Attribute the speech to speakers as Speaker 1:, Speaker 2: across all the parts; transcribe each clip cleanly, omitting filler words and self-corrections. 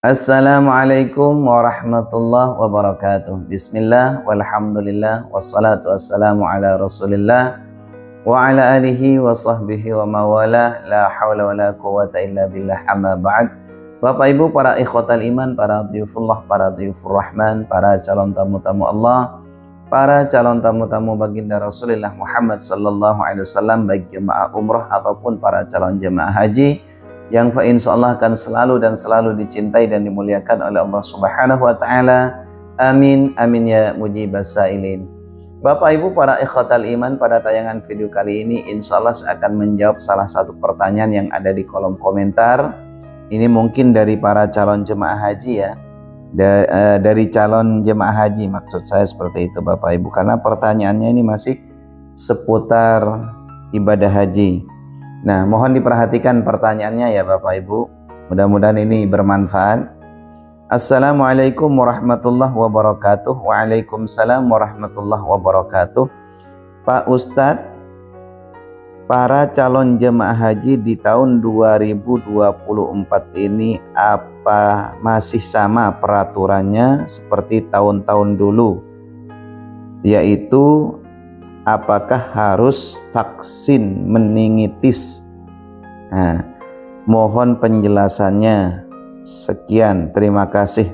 Speaker 1: Assalamualaikum warahmatullahi wabarakatuh. Bismillah walhamdulillah wassalatu wassalamu ala rasulillah wa ala alihi wa sahbihi wa mawala la hawla wa la quwata illa billah amma ba'd. Bapak Ibu para ikhwatal iman, para dhuyufullah, para dhuyufur rahman, para calon tamu-tamu Allah, para calon tamu-tamu baginda Rasulullah Muhammad sallallahu alaihi wasallam, baik jemaah umrah ataupun para calon jemaah haji yang insyaallah akan selalu dan selalu dicintai dan dimuliakan oleh Allah Subhanahu wa taala. Amin amin ya mujibas sailin. Bapak Ibu para ikhwatal iman, pada tayangan video kali ini insyaallah saya akan menjawab salah satu pertanyaan yang ada di kolom komentar. Ini mungkin dari para calon jemaah haji ya. Dari calon jemaah haji maksud saya seperti itu Bapak Ibu, karena pertanyaannya ini masih seputar ibadah haji. Nah, mohon diperhatikan pertanyaannya ya Bapak Ibu. Mudah-mudahan ini bermanfaat. Assalamualaikum warahmatullahi wabarakatuh. Waalaikumsalam warahmatullahi wabarakatuh. Pak Ustadz, para calon jemaah haji di tahun 2024 ini apa masih sama peraturannya seperti tahun-tahun dulu? Yaitu apakah harus vaksin meningitis? Nah, mohon penjelasannya. Sekian, terima kasih.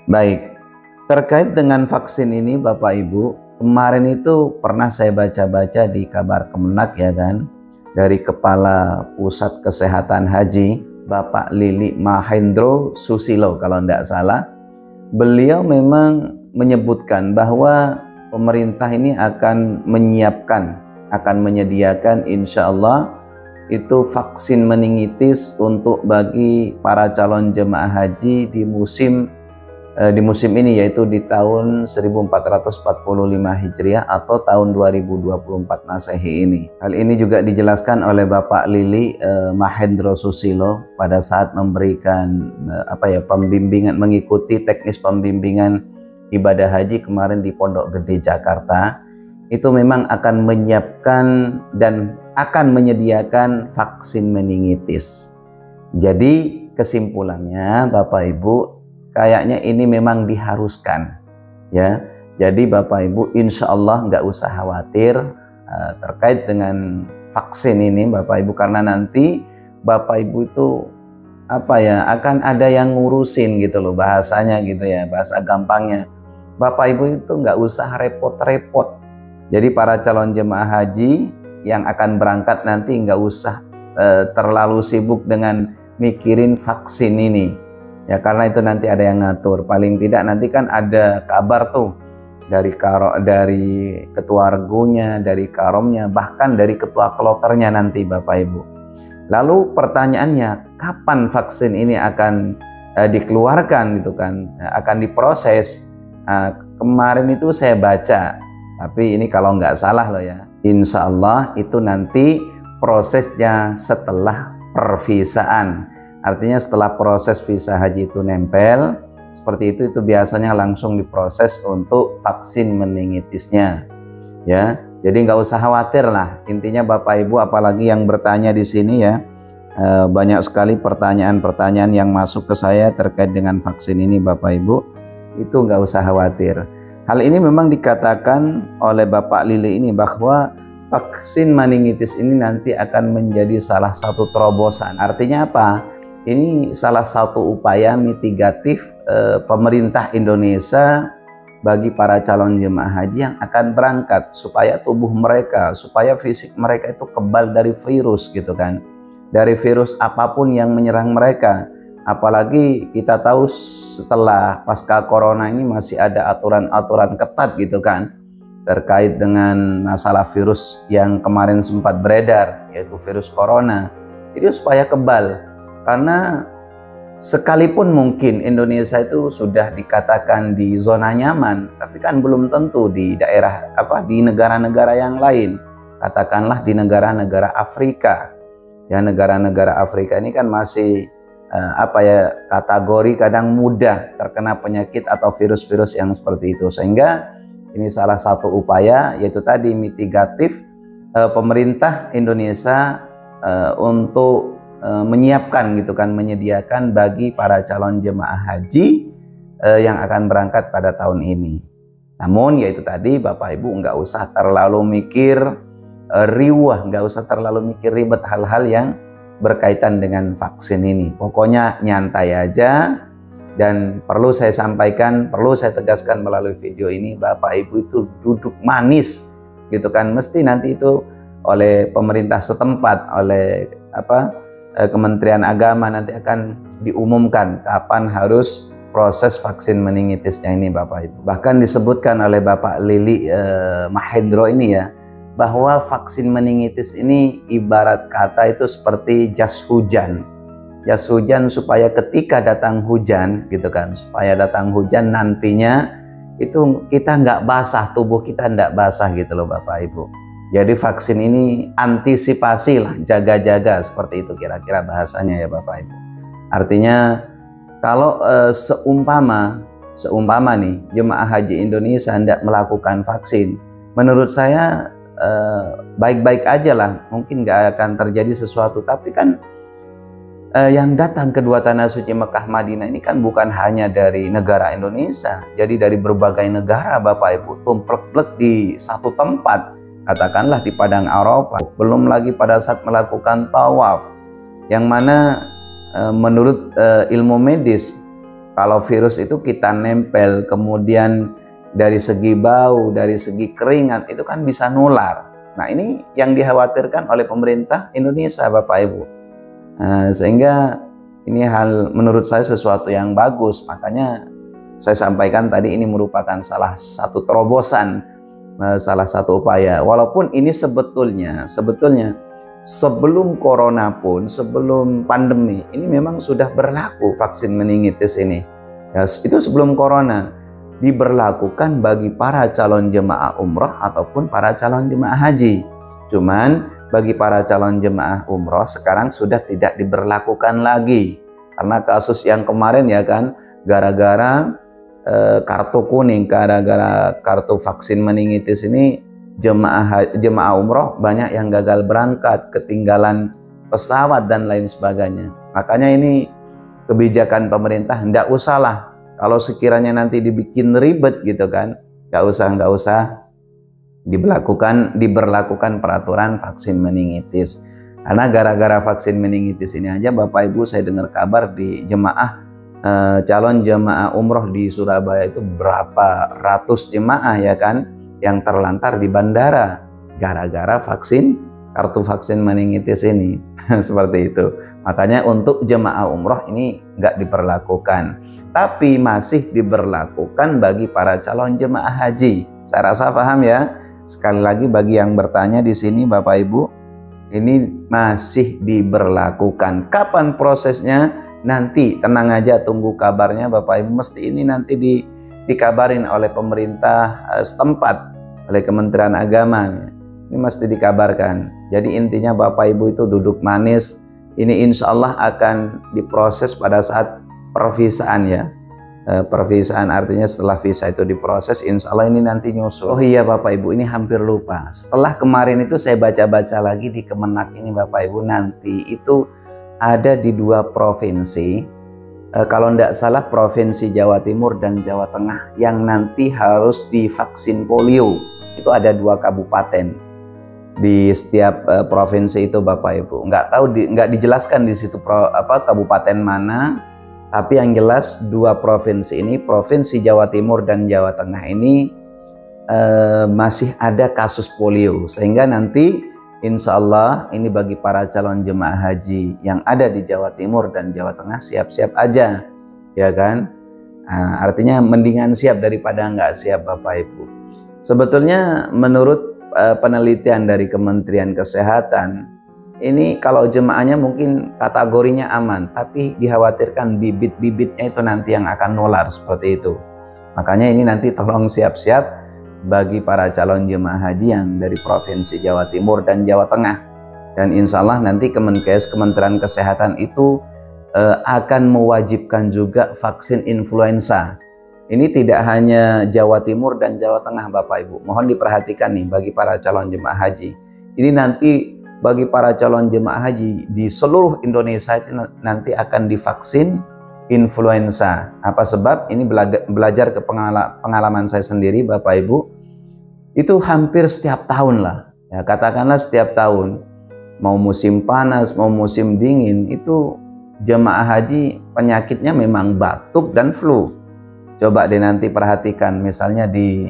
Speaker 1: Baik, terkait dengan vaksin ini Bapak Ibu, kemarin itu pernah saya baca-baca di kabar Kemenak ya kan, dari Kepala Pusat Kesehatan Haji Bapak Lili Mahendro Susilo kalau tidak salah. Beliau memang menyebutkan bahwa pemerintah ini akan menyiapkan, akan menyediakan insya Allah itu vaksin meningitis untuk bagi para calon jemaah haji di musim ini, yaitu di tahun 1445 Hijriah atau tahun 2024 Masehi ini. Hal ini juga dijelaskan oleh Bapak Lili Mahendro Susilo pada saat memberikan pembimbingan, mengikuti teknis pembimbingan ibadah haji kemarin di Pondok Gede Jakarta. Itu memang akan menyiapkan dan akan menyediakan vaksin meningitis. Jadi kesimpulannya Bapak Ibu, kayaknya ini memang diharuskan ya. Jadi Bapak Ibu insya Allah nggak usah khawatir terkait dengan vaksin ini Bapak Ibu, karena nanti Bapak Ibu itu akan ada yang ngurusin gitu loh, bahasanya gitu ya, bahasa gampangnya. Bapak Ibu itu nggak usah repot-repot. Jadi para calon jemaah haji yang akan berangkat nanti nggak usah terlalu sibuk dengan mikirin vaksin ini ya, karena itu nanti ada yang ngatur. Paling tidak nanti kan ada kabar tuh dari ketua regunya, dari karomnya, bahkan dari ketua kloternya nanti Bapak Ibu. Lalu pertanyaannya, kapan vaksin ini akan dikeluarkan gitu kan, akan diproses? Kemarin itu saya baca, tapi ini kalau nggak salah loh ya, insya Allah itu nanti prosesnya setelah pervisaan. Artinya setelah proses visa haji itu nempel seperti itu biasanya langsung diproses untuk vaksin meningitisnya ya. Jadi nggak usah khawatir lah, intinya Bapak Ibu, apalagi yang bertanya di sini ya, banyak sekali pertanyaan-pertanyaan yang masuk ke saya terkait dengan vaksin ini Bapak Ibu, itu nggak usah khawatir. Hal ini memang dikatakan oleh Bapak Lili ini bahwa vaksin meningitis ini nanti akan menjadi salah satu terobosan. Artinya apa? Ini salah satu upaya mitigatif pemerintah Indonesia bagi para calon jemaah haji yang akan berangkat, supaya tubuh mereka, supaya fisik mereka itu kebal dari virus gitu kan, dari virus apapun yang menyerang mereka. Apalagi kita tahu setelah pasca corona ini masih ada aturan-aturan ketat gitu kan, terkait dengan masalah virus yang kemarin sempat beredar, yaitu virus corona. Jadi supaya kebal, karena sekalipun mungkin Indonesia itu sudah dikatakan di zona nyaman, tapi kan belum tentu di daerah di negara-negara yang lain. Katakanlah di negara-negara Afrika. Ya, negara-negara Afrika ini kan masih kategori kadang mudah terkena penyakit atau virus-virus yang seperti itu, sehingga ini salah satu upaya, yaitu tadi mitigatif pemerintah Indonesia untuk menyiapkan gitu kan, menyediakan bagi para calon jemaah haji yang akan berangkat pada tahun ini. Namun yaitu tadi Bapak Ibu nggak usah terlalu mikir riwah, nggak usah terlalu mikir ribet hal-hal yang berkaitan dengan vaksin ini. Pokoknya nyantai aja. Dan perlu saya sampaikan, perlu saya tegaskan melalui video ini, Bapak Ibu itu duduk manis gitu kan, mesti nanti itu oleh pemerintah setempat, oleh Kementerian Agama nanti akan diumumkan kapan harus proses vaksin meningitisnya ini Bapak Ibu. Bahkan disebutkan oleh Bapak Lili Mahendro ini ya, bahwa vaksin meningitis ini ibarat kata itu seperti jas hujan. Jas hujan supaya ketika datang hujan gitu kan, supaya datang hujan nantinya itu kita nggak basah, tubuh kita nggak basah gitu loh Bapak Ibu. Jadi vaksin ini antisipasi lah, jaga-jaga, seperti itu kira-kira bahasanya ya Bapak Ibu. Artinya kalau seumpama nih jemaah haji Indonesia hendak melakukan vaksin, menurut saya baik-baik aja lah, mungkin nggak akan terjadi sesuatu. Tapi kan yang datang ke dua tanah suci Mekah Madinah ini kan bukan hanya dari negara Indonesia, jadi dari berbagai negara Bapak Ibu tumplek-plek di satu tempat, katakanlah di Padang Arafah. Belum lagi pada saat melakukan tawaf, yang mana menurut ilmu medis, kalau virus itu kita nempel, kemudian dari segi bau, dari segi keringat, itu kan bisa nular. Nah ini yang dikhawatirkan oleh pemerintah Indonesia Bapak Ibu. Sehingga ini hal menurut saya sesuatu yang bagus. Makanya saya sampaikan tadi ini merupakan salah satu terobosan, salah satu upaya. Walaupun ini sebetulnya sebelum corona pun, sebelum pandemi ini memang sudah berlaku vaksin meningitis ini ya, itu sebelum corona diberlakukan bagi para calon jemaah umrah ataupun para calon jemaah haji. Cuman bagi para calon jemaah umroh sekarang sudah tidak diberlakukan lagi karena kasus yang kemarin ya kan, gara-gara kartu kuning, gara-gara kartu vaksin meningitis ini jemaah umroh banyak yang gagal berangkat, ketinggalan pesawat dan lain sebagainya. Makanya ini kebijakan pemerintah, nggak usah lah kalau sekiranya nanti dibikin ribet gitu kan, nggak usah diberlakukan peraturan vaksin meningitis. Karena gara-gara vaksin meningitis ini aja Bapak Ibu, saya dengar kabar di calon jemaah umroh di Surabaya itu berapa ratus jemaah ya kan yang terlantar di bandara gara-gara kartu vaksin meningitis ini. Seperti itu. Makanya untuk jemaah umroh ini nggak diberlakukan, tapi masih diberlakukan bagi para calon jemaah haji. Saya rasa paham ya. Sekali lagi bagi yang bertanya di sini Bapak Ibu, ini masih diberlakukan. Kapan prosesnya? Nanti tenang aja, tunggu kabarnya Bapak Ibu. Mesti ini nanti dikabarin oleh pemerintah setempat, oleh Kementerian Agama. Ini mesti dikabarkan. Jadi intinya Bapak Ibu itu duduk manis. Ini insya Allah akan diproses pada saat pervisaan ya. Pervisaan artinya setelah visa itu diproses, insya Allah ini nanti nyusul. Oh iya Bapak Ibu, ini hampir lupa. Setelah kemarin itu saya baca-baca lagi di Kemenak ini Bapak Ibu, nanti itu ada di 2 provinsi. Kalau tidak salah Provinsi Jawa Timur dan Jawa Tengah yang nanti harus divaksin polio. Itu ada 2 kabupaten di setiap provinsi itu Bapak Ibu. Nggak dijelaskan di situ kabupaten mana. Tapi yang jelas 2 provinsi ini, Provinsi Jawa Timur dan Jawa Tengah ini masih ada kasus polio. Sehingga nanti insya Allah ini bagi para calon jemaah haji yang ada di Jawa Timur dan Jawa Tengah siap-siap aja. Ya kan? Artinya mendingan siap daripada nggak siap Bapak Ibu. Sebetulnya menurut penelitian dari Kementerian Kesehatan, ini kalau jemaahnya mungkin kategorinya aman, tapi dikhawatirkan bibit-bibitnya itu nanti yang akan nular seperti itu. Makanya ini nanti tolong siap-siap bagi para calon jemaah haji yang dari Provinsi Jawa Timur dan Jawa Tengah. Dan insya Allah nanti Kementerian Kesehatan itu akan mewajibkan juga vaksin influenza. Ini tidak hanya Jawa Timur dan Jawa Tengah Bapak Ibu. Mohon diperhatikan nih bagi para calon jemaah haji. Ini nanti bagi para calon jemaah haji di seluruh Indonesia itu nanti akan divaksin influenza. Apa sebab? Ini belajar ke pengalaman saya sendiri, Bapak Ibu. Itu hampir setiap tahun lah. Ya, katakanlah setiap tahun. Mau musim panas, mau musim dingin, itu jemaah haji penyakitnya memang batuk dan flu. Coba deh nanti perhatikan, misalnya di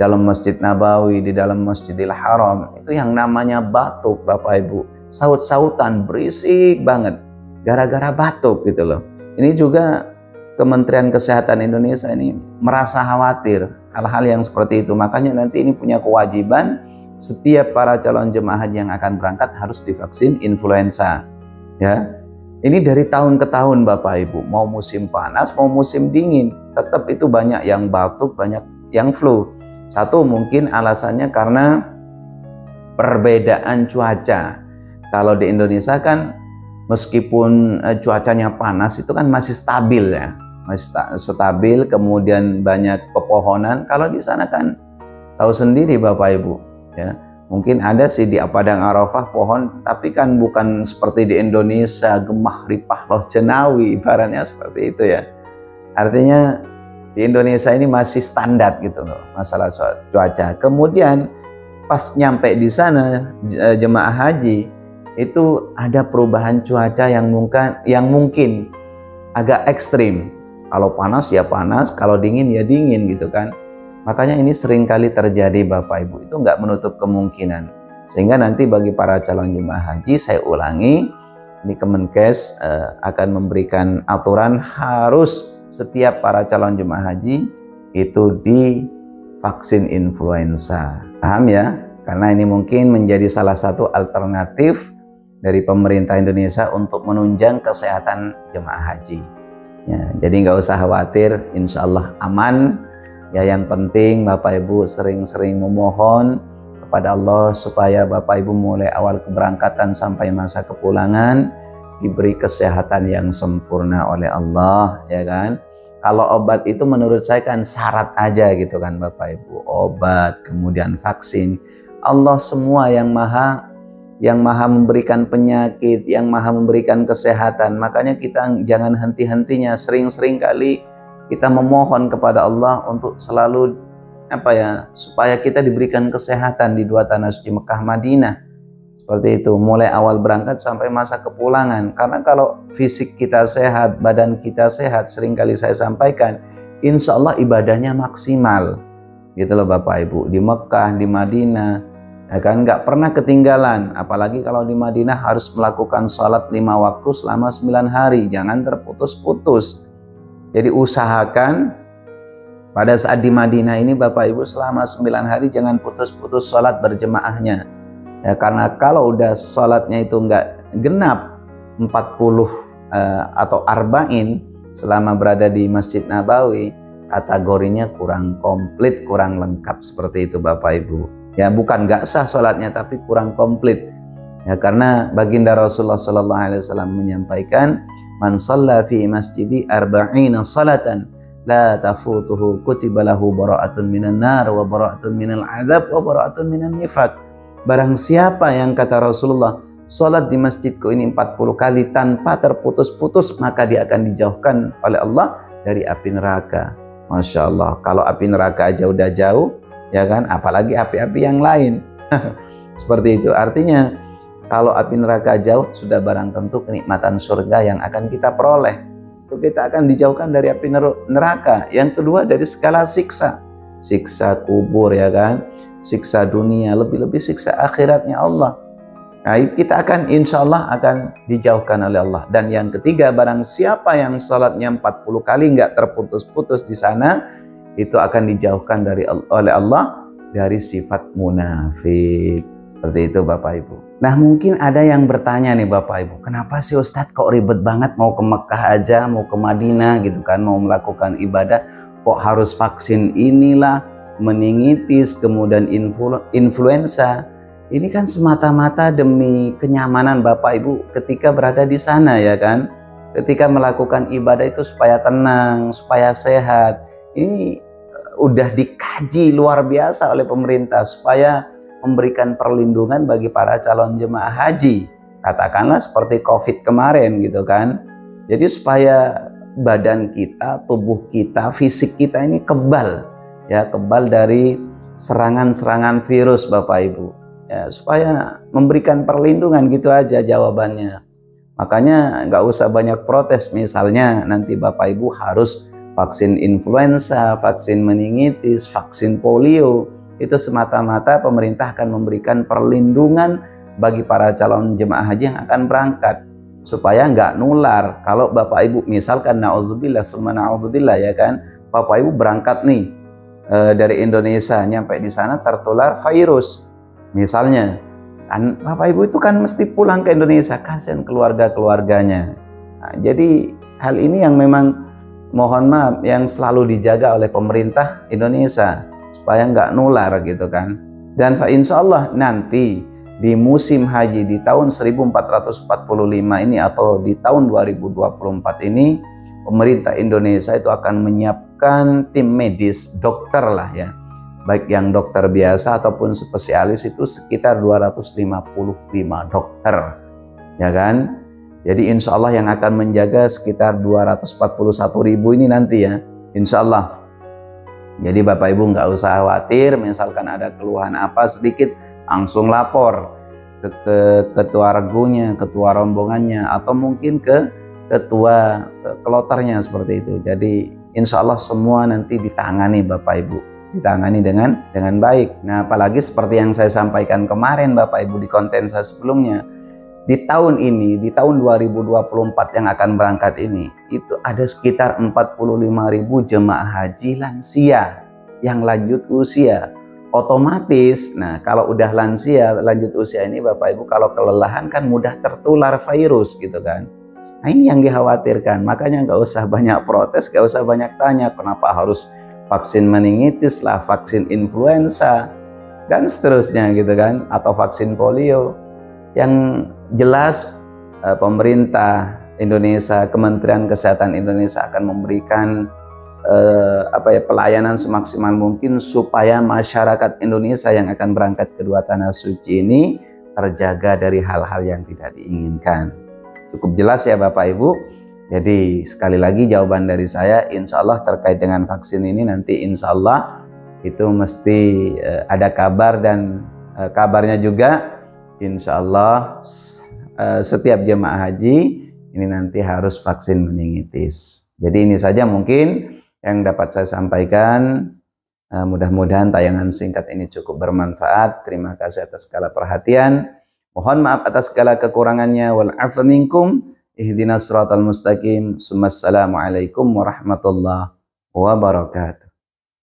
Speaker 1: dalam Masjid Nabawi, di dalam Masjidil Haram, itu yang namanya batuk, Bapak Ibu. Saut-sautan, berisik banget. Gara-gara batuk gitu loh. Ini juga Kementerian Kesehatan Indonesia ini merasa khawatir hal-hal yang seperti itu. Makanya nanti ini punya kewajiban setiap para calon jemaah haji yang akan berangkat harus divaksin influenza. Ya, ini dari tahun ke tahun, Bapak Ibu. Mau musim panas, mau musim dingin, tetap itu banyak yang batuk, banyak yang flu. Satu mungkin alasannya karena perbedaan cuaca. Kalau di Indonesia kan meskipun cuacanya panas itu kan masih stabil ya, masih stabil, kemudian banyak pepohonan. Kalau di sana kan tahu sendiri Bapak Ibu ya, mungkin ada sih di Padang Arafah pohon, tapi kan bukan seperti di Indonesia gemah ripah loh cenawi, ibaratnya seperti itu ya. Artinya di Indonesia ini masih standar gitu loh masalah cuaca. Kemudian pas nyampe di sana jemaah haji itu ada perubahan cuaca yang mungkin agak ekstrim. Kalau panas ya panas, kalau dingin ya dingin gitu kan. Makanya ini sering kali terjadi Bapak Ibu, itu nggak menutup kemungkinan. Sehingga nanti bagi para calon jemaah haji, saya ulangi, ini Kemenkes akan memberikan aturan harus setiap para calon jemaah haji itu divaksin influenza. Paham ya? Karena ini mungkin menjadi salah satu alternatif dari pemerintah Indonesia untuk menunjang kesehatan jemaah haji. Ya, jadi nggak usah khawatir, insya Allah aman. Ya, yang penting Bapak Ibu sering-sering memohon kepada Allah supaya Bapak Ibu mulai awal keberangkatan sampai masa kepulangan diberi kesehatan yang sempurna oleh Allah, ya kan. Kalau obat itu menurut saya kan syarat aja gitu kan Bapak Ibu, obat kemudian vaksin. Allah semua yang maha memberikan penyakit, yang maha memberikan kesehatan. Makanya kita jangan henti-hentinya, sering-sering kali kita memohon kepada Allah untuk selalu supaya kita diberikan kesehatan di dua tanah suci Mekah Madinah. Seperti itu, mulai awal berangkat sampai masa kepulangan. Karena kalau fisik kita sehat, badan kita sehat, seringkali saya sampaikan, insya Allah ibadahnya maksimal. Gitu loh Bapak Ibu, di Mekah, di Madinah, ya kan nggak pernah ketinggalan. Apalagi kalau di Madinah harus melakukan sholat 5 waktu selama 9 hari, jangan terputus-putus. Jadi usahakan pada saat di Madinah ini Bapak Ibu selama 9 hari jangan putus-putus sholat berjemaahnya. Ya, karena kalau udah sholatnya itu nggak genap 40 atau arba'in selama berada di Masjid Nabawi, kategorinya kurang komplit, kurang lengkap seperti itu Bapak Ibu. Ya, bukan nggak sah sholatnya tapi kurang komplit. Ya, karena baginda Rasulullah SAW menyampaikan, man shalla fi masjidi arba'ina salatan la tafutuhu kutiba lahu bara'atun minan nar wa bara'atun minal azab wa bara'atun minan nifaq. Barang siapa yang kata Rasulullah sholat di masjidku ini 40 kali tanpa terputus-putus, maka dia akan dijauhkan oleh Allah dari api neraka. Masya Allah, kalau api neraka aja udah jauh, ya kan, apalagi api-api yang lain. Seperti itu, artinya kalau api neraka jauh, sudah barang tentu kenikmatan surga yang akan kita peroleh. Itu kita akan dijauhkan dari api neraka. Yang kedua dari segala siksa. Siksa kubur, ya kan, siksa dunia, lebih-lebih siksa akhiratnya Allah. Nah, kita akan insya Allah akan dijauhkan oleh Allah. Dan yang ketiga, barang siapa yang sholatnya 40 kali nggak terputus-putus di sana, itu akan dijauhkan oleh Allah dari sifat munafik. Seperti itu Bapak Ibu. Nah, mungkin ada yang bertanya nih Bapak Ibu, kenapa sih Ustadz kok ribet banget mau ke Mekah aja, mau ke Madinah gitu kan, mau melakukan ibadah, kok harus vaksin inilah, meningitis, kemudian influenza. Ini kan semata-mata demi kenyamanan Bapak Ibu ketika berada di sana, ya kan. Ketika melakukan ibadah itu supaya tenang, supaya sehat. Ini udah dikaji luar biasa oleh pemerintah supaya memberikan perlindungan bagi para calon jemaah haji. Katakanlah seperti COVID kemarin gitu kan. Jadi supaya badan kita, tubuh kita, fisik kita ini kebal, ya, kebal dari serangan-serangan virus Bapak Ibu. Ya, supaya memberikan perlindungan, gitu aja jawabannya. Makanya nggak usah banyak protes, misalnya nanti Bapak Ibu harus vaksin influenza, vaksin meningitis, vaksin polio. Itu semata-mata pemerintah akan memberikan perlindungan bagi para calon jemaah haji yang akan berangkat, supaya nggak nular. Kalau Bapak Ibu misalkan na'udzubillah, summa na'udzubillah, ya kan, Bapak Ibu berangkat nih dari Indonesia, nyampe di sana tertular virus misalnya, kan Bapak Ibu itu kan mesti pulang ke Indonesia, kasihan keluarga-keluarganya. Nah, jadi hal ini yang memang mohon maaf yang selalu dijaga oleh pemerintah Indonesia supaya nggak nular gitu kan. Dan insya Allah nanti di musim haji di tahun 1445 ini atau di tahun 2024 ini, pemerintah Indonesia itu akan menyiapkan tim medis, dokter lah ya, baik yang dokter biasa ataupun spesialis, itu sekitar 255 dokter, ya kan. Jadi insya Allah yang akan menjaga sekitar 241.000 ini nanti ya, insya Allah. Jadi Bapak Ibu nggak usah khawatir, misalkan ada keluhan apa sedikit, langsung lapor ke ketua regunya, ketua rombongannya, atau mungkin ke ketua kloternya seperti itu. Jadi insya Allah semua nanti ditangani Bapak Ibu, ditangani dengan baik. Nah, apalagi seperti yang saya sampaikan kemarin Bapak Ibu di konten saya sebelumnya, di tahun ini, di tahun 2024 yang akan berangkat ini, itu ada sekitar 45.000 jemaah haji lansia yang lanjut usia. Otomatis, nah kalau udah lansia, lanjut usia ini Bapak Ibu, kalau kelelahan kan mudah tertular virus gitu kan. Nah ini yang dikhawatirkan, makanya nggak usah banyak protes, nggak usah banyak tanya kenapa harus vaksin meningitis lah, vaksin influenza, dan seterusnya gitu kan, atau vaksin polio. Yang jelas pemerintah Indonesia, Kementerian Kesehatan Indonesia akan memberikan pelayanan semaksimal mungkin supaya masyarakat Indonesia yang akan berangkat ke dua tanah suci ini terjaga dari hal-hal yang tidak diinginkan. Cukup jelas ya Bapak Ibu. Jadi sekali lagi jawaban dari saya, insya Allah terkait dengan vaksin ini nanti insya Allah itu mesti ada kabar, dan kabarnya juga insya Allah setiap jemaah haji ini nanti harus vaksin meningitis. Jadi ini saja mungkin yang dapat saya sampaikan. Mudah-mudahan tayangan singkat ini cukup bermanfaat. Terima kasih atas segala perhatian. Mohon maaf atas segala kekurangannya. Wal afu minkum. Ihdinas siratal mustaqim. Assalamualaikum warahmatullahi wabarakatuh.